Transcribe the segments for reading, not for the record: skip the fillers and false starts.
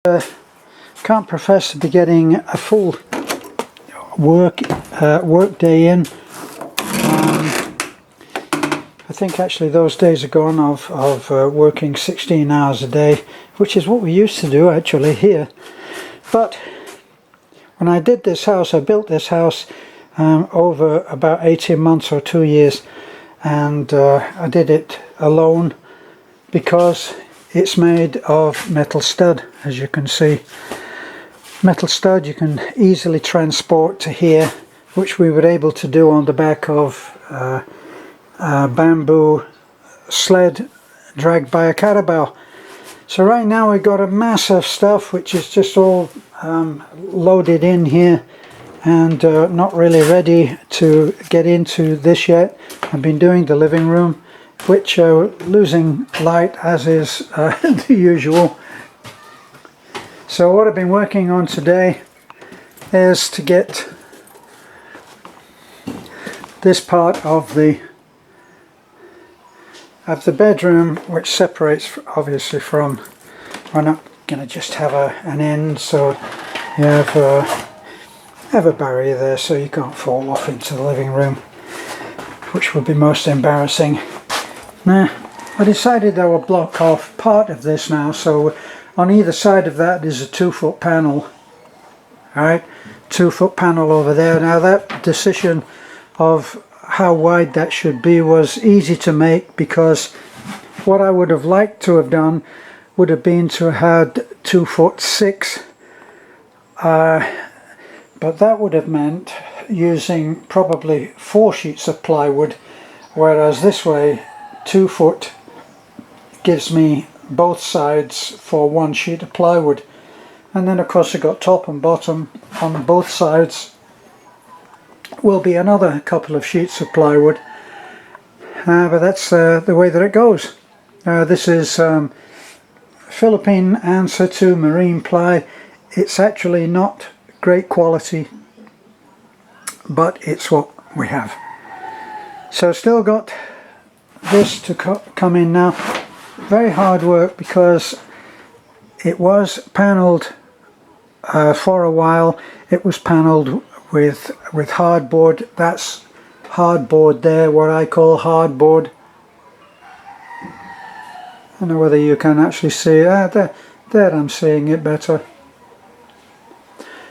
Can't profess to be getting a full work day in. I think actually those days are gone of working 16 hours a day, which is what we used to do actually here. But when I did this house, I built this house over about 18 months or 2 years, and I did it alone because it's made of metal stud, as you can see. Metal stud you can easily transport to here, which we were able to do on the back of a bamboo sled dragged by a carabao. So right now we've got a mass of stuff which is just all loaded in here and not really ready to get into this yet. I've been doing the living room, which losing light as is the usual. So what I've been working on today is to get this part of the bedroom, which separates obviously from, we're not going to just have an end, so you have a barrier there so you can't fall off into the living room, which would be most embarrassing. Now I decided I will block off part of this now, so on either side of that is a 2-foot panel. Alright, 2-foot panel over there. Now that decision of how wide that should be was easy to make, because what I would have liked to have done would have been to have had 2'6", but that would have meant using probably 4 sheets of plywood, whereas this way 2 foot gives me both sides for 1 sheet of plywood. And then of course I've got top and bottom on both sides will be another couple of sheets of plywood, but that's the way that it goes. This is Philippine answer to marine ply. It's actually not great quality, but it's what we have. So still got this to come in now. Very hard work because it was panelled for a while. It was panelled with hardboard. That's hardboard there, what I call hardboard. I don't know whether you can actually see it. There I'm seeing it better.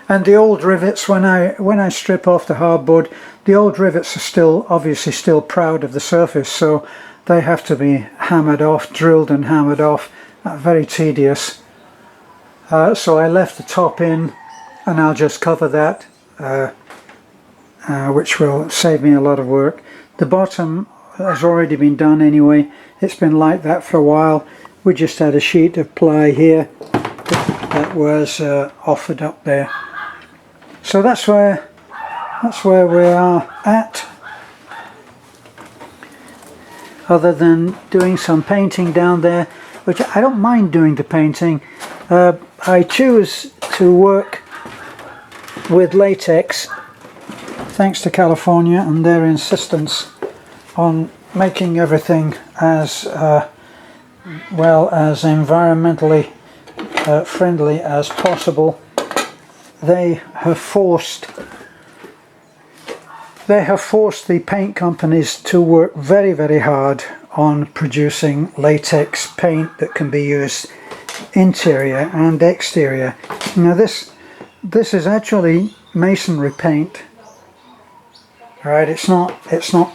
And the old rivets, when I strip off the hardboard, the old rivets are still obviously still proud of the surface, so they have to be hammered off, drilled and hammered off. Very tedious. So I left the top in, and I'll just cover that, which will save me a lot of work. The bottom has already been done anyway. It's been like that for a while. We just had a sheet of ply here that was offered up there. So that's where we are at, other than doing some painting down there, which I don't mind doing the painting. I choose to work with latex thanks to California and their insistence on making everything as well as environmentally friendly as possible. They have forced the paint companies to work very, very hard on producing latex paint that can be used interior and exterior. Now this is actually masonry paint. Right, it's not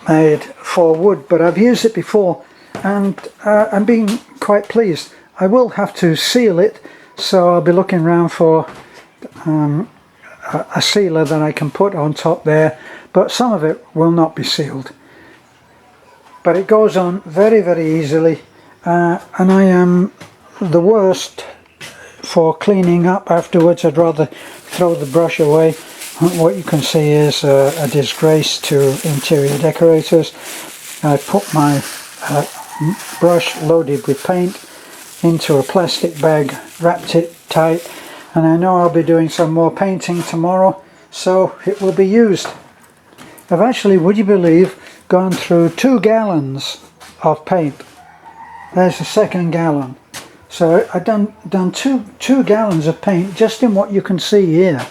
made for wood, but I've used it before and I'm being quite pleased. I will have to seal it, so I'll be looking around for a sealer that I can put on top there, but some of it will not be sealed. But it goes on very, very easily, and I am the worst for cleaning up afterwards. I'd rather throw the brush away. What you can see is a disgrace to interior decorators. I put my brush loaded with paint into a plastic bag, wrapped it tight, and I know I'll be doing some more painting tomorrow, so it will be used. I've actually, would you believe, gone through 2 gallons of paint. There's the second gallon. So I've done two gallons of paint just in what you can see here.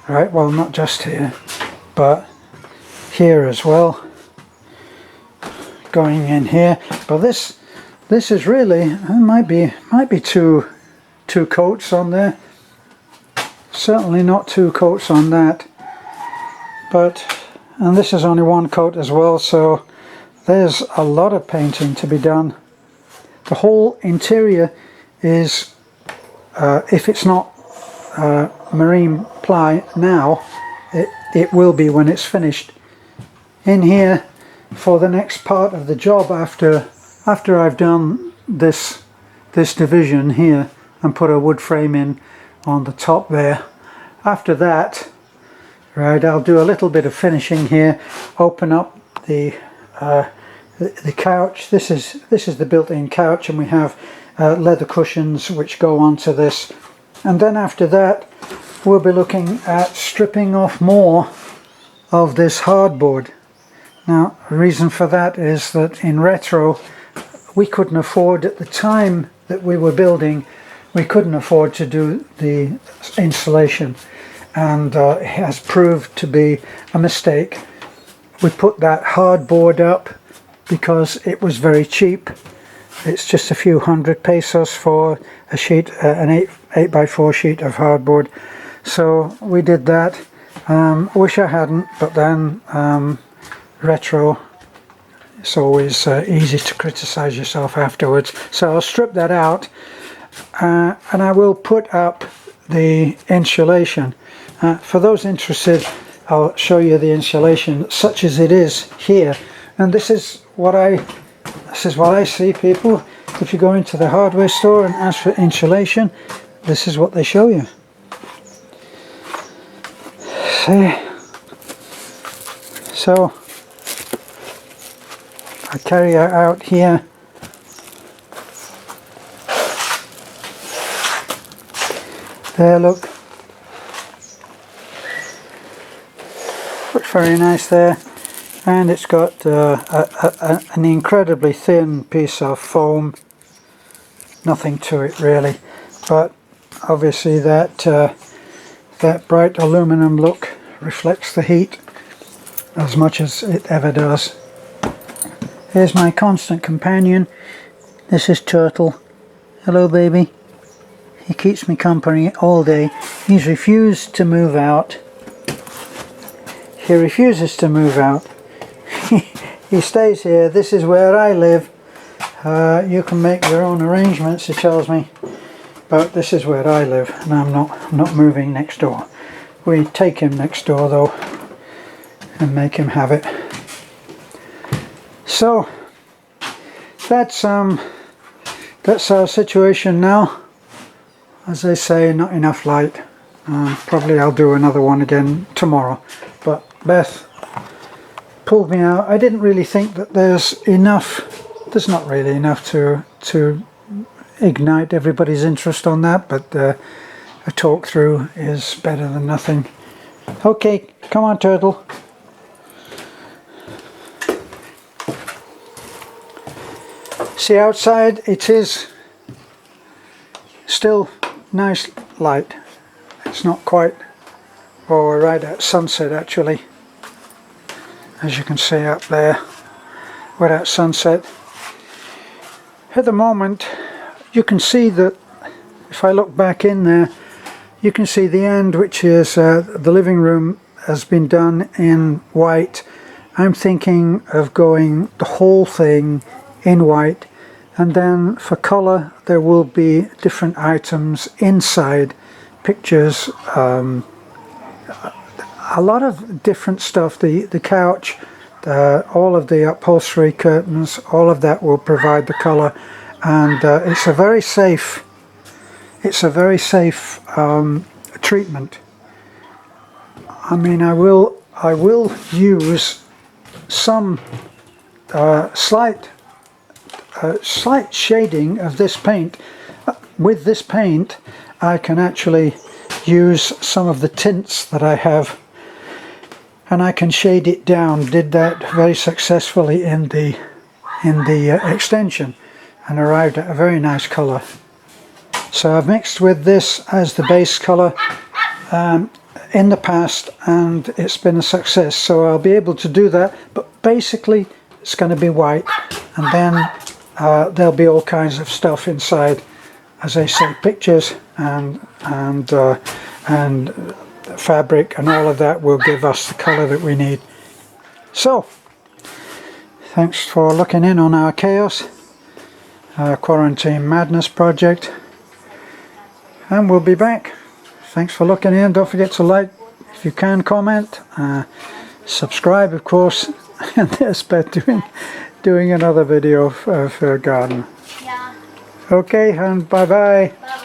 Right, well, not just here, but here as well. Going in here, but this is really, it might be two coats on there. Certainly not two coats on that. But, and this is only one coat as well, so there's a lot of painting to be done. The whole interior is, if it's not marine ply now, it will be when it's finished. In here, for the next part of the job, after I've done this division here and put a wood frame in on the top there, after that, right, I'll do a little bit of finishing here, open up the couch. This is the built-in couch, and we have leather cushions which go onto this, and then after that we'll be looking at stripping off more of this hardboard. Now, the reason for that is that in retro we couldn't afford, at the time that we were building, we couldn't afford to do the insulation, and it has proved to be a mistake. We put that hardboard up because it was very cheap. It's just a few hundred pesos for a sheet, an 8x4 sheet of hardboard. So we did that. Wish I hadn't, but then retro, it's always easy to criticize yourself afterwards. So I'll strip that out, and I will put up the insulation. For those interested, I'll show you the insulation such as it is here, and this is what I see, people. If you go into the hardware store and ask for insulation, this is what they show you. See? So I carry it out here. There, look. Looks very nice there. And it's got an incredibly thin piece of foam. Nothing to it really, but obviously that bright aluminum look reflects the heat as much as it ever does. Here's my constant companion. This is Turtle. Hello, baby. He keeps me company all day. He's refused to move out. He refuses to move out. He stays here. This is where I live. You can make your own arrangements, he tells me, but this is where I live, and I'm not moving next door. We take him next door though and make him have it. So that's our situation now. As they say, not enough light. Probably I'll do another one again tomorrow, but Beth pulled me out. I didn't really think that there's not really enough to ignite everybody's interest on that, but a talk through is better than nothing. Okay, come on, Turtle. See, outside it is still nice light. It's not quite, well, we're right at sunset actually. As you can see up there, we're at sunset. At the moment, you can see that if I look back in there, you can see the end, which is the living room has been done in white. I'm thinking of going the whole thing in white, and then for colour there will be different items inside, pictures, a lot of different stuff. The couch, all of the upholstery, curtains, all of that will provide the colour, and it's a very safe treatment. I mean, I will use some slight shading of this paint. With this paint I can actually use some of the tints that I have, and I can shade it down. Did that very successfully in the extension, and arrived at a very nice colour. So I've mixed with this as the base colour in the past, and it's been a success. So I'll be able to do that, but basically it's going to be white, and then there'll be all kinds of stuff inside, as I say, pictures and fabric, and all of that will give us the colour that we need. So thanks for looking in on our chaos, our quarantine madness project, and we'll be back. Thanks for looking in. Don't forget to like if you can, comment, subscribe of course, and Expat doing another video of her garden. Yeah. Okay, and bye bye. Bye bye.